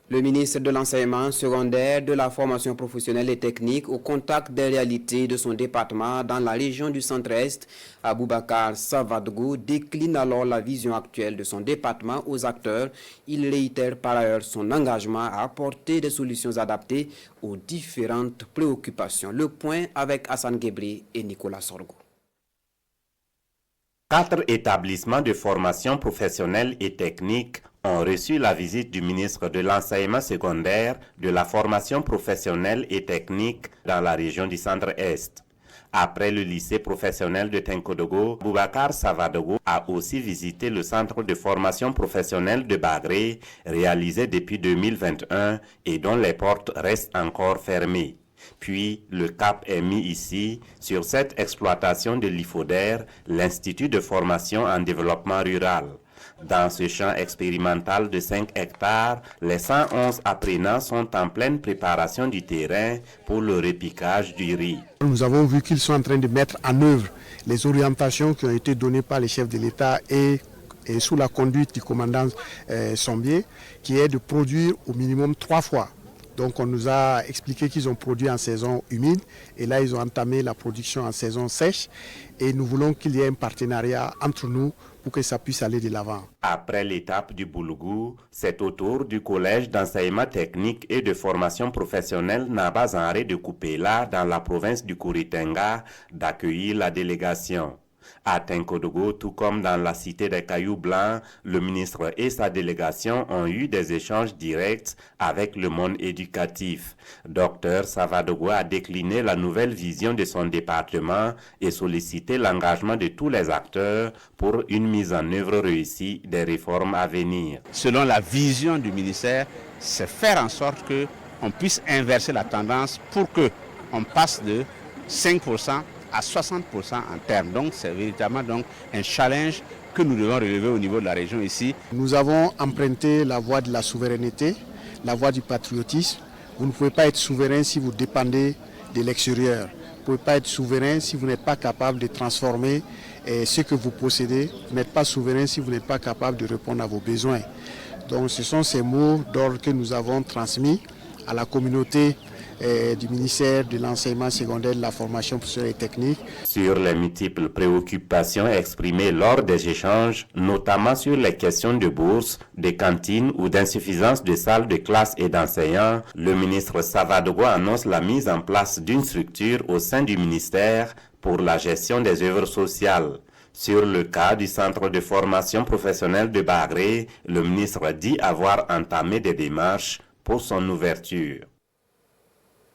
Le ministre de l'Enseignement secondaire, de la formation professionnelle et technique, au contact des réalités de son département dans la région du Centre-Est, Aboubacar Savadougou, décline alors la vision actuelle de son département aux acteurs. Il réitère par ailleurs son engagement à apporter des solutions adaptées aux différentes préoccupations. Le point avec Hassan Gebri et Nicolas Sorgo. 4 établissements de formation professionnelle et technique ont reçu la visite du ministre de l'Enseignement secondaire, de la formation professionnelle et technique dans la région du Centre-Est. Après le lycée professionnel de Tenkodogo, Boubacar Savadougou a aussi visité le centre de formation professionnelle de Bagré, réalisé depuis 2021 et dont les portes restent encore fermées. Puis, le cap est mis ici sur cette exploitation de l'IFODER, l'Institut de formation en développement rural. Dans ce champ expérimental de 5 hectares, les 111 apprenants sont en pleine préparation du terrain pour le repiquage du riz. Nous avons vu qu'ils sont en train de mettre en œuvre les orientations qui ont été données par les chefs de l'État et sous la conduite du commandant Sombier, qui est de produire au minimum 3 fois. Donc on nous a expliqué qu'ils ont produit en saison humide et là ils ont entamé la production en saison sèche et nous voulons qu'il y ait un partenariat entre nous pour que ça puisse aller de l'avant. Après l'étape du Boulougou, c'est au tour du collège d'enseignement technique et de formation professionnelle Nabazanré de Koupéla dans la province du Kouritenga d'accueillir la délégation. À Tenkodogo, tout comme dans la cité des Cailloux Blancs, le ministre et sa délégation ont eu des échanges directs avec le monde éducatif. Dr Savadougou a décliné la nouvelle vision de son département et sollicité l'engagement de tous les acteurs pour une mise en œuvre réussie des réformes à venir. Selon la vision du ministère, c'est faire en sorte qu'on puisse inverser la tendance pour qu'on passe de 5% à 60% en termes. Donc c'est véritablement donc un challenge que nous devons relever au niveau de la région ici. Nous avons emprunté la voie de la souveraineté, la voie du patriotisme. Vous ne pouvez pas être souverain si vous dépendez de l'extérieur. Vous ne pouvez pas être souverain si vous n'êtes pas capable de transformer ce que vous possédez. Vous n'êtes pas souverain si vous n'êtes pas capable de répondre à vos besoins. Donc ce sont ces mots d'ordre que nous avons transmis à la communauté du ministère de l'enseignement secondaire, de la formation professionnelle et technique. Sur les multiples préoccupations exprimées lors des échanges, notamment sur les questions de bourse, de cantines ou d'insuffisance de salles de classe et d'enseignants, le ministre Savadougou annonce la mise en place d'une structure au sein du ministère pour la gestion des œuvres sociales. Sur le cas du centre de formation professionnelle de Bagré, le ministre dit avoir entamé des démarches pour son ouverture.